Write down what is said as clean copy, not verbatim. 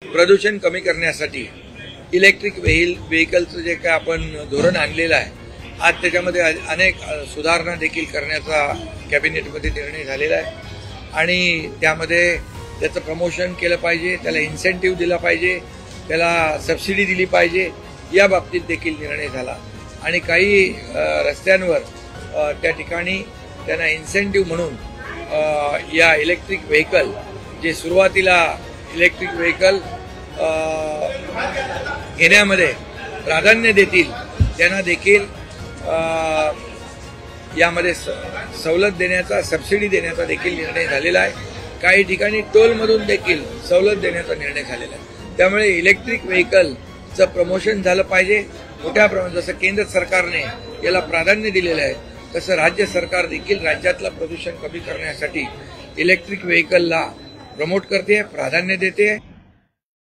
प्रदूषण कमी करण्यासाठी इलेक्ट्रिक व्हेकलचं जे काय आपण धोरण आणलेलं आहे, आज त्याच्यामध्ये अनेक सुधारणा देखील करण्याचा कॅबिनेटमध्ये निर्णय झालेला आहे आणि त्यामध्ये त्याचं प्रमोशन केलं पाहिजे, त्याला इन्सेंटिव्ह दिला पाहिजे, त्याला सबसिडी दिली पाहिजे, या बाबतीत देखील निर्णय झाला आणि काही रस्त्यांवर त्या ठिकाणी त्यांना इन्सेंटिव्ह म्हणून या इलेक्ट्रिक व्हेकल जे सुरुवातीला इलेक्ट्रिक व्हेकल घेण्यामध्ये प्राधान्य देतील त्यांना देखील यामध्ये सवलत देण्याचा, सबसिडी देण्याचा देखील निर्णय झालेला आहे। काही ठिकाणी टोलमधून देखील सवलत देण्याचा निर्णय झालेला आहे। त्यामुळे इलेक्ट्रिक व्हेकलचं प्रमोशन झालं पाहिजे मोठ्या प्रमाणात। जसं केंद्र सरकारने याला प्राधान्य दिलेलं आहे तसं राज्य सरकार देखील राज्यातलं प्रदूषण कमी करण्यासाठी इलेक्ट्रिक व्हेकलला प्रमोट करते, प्राधान्य देते।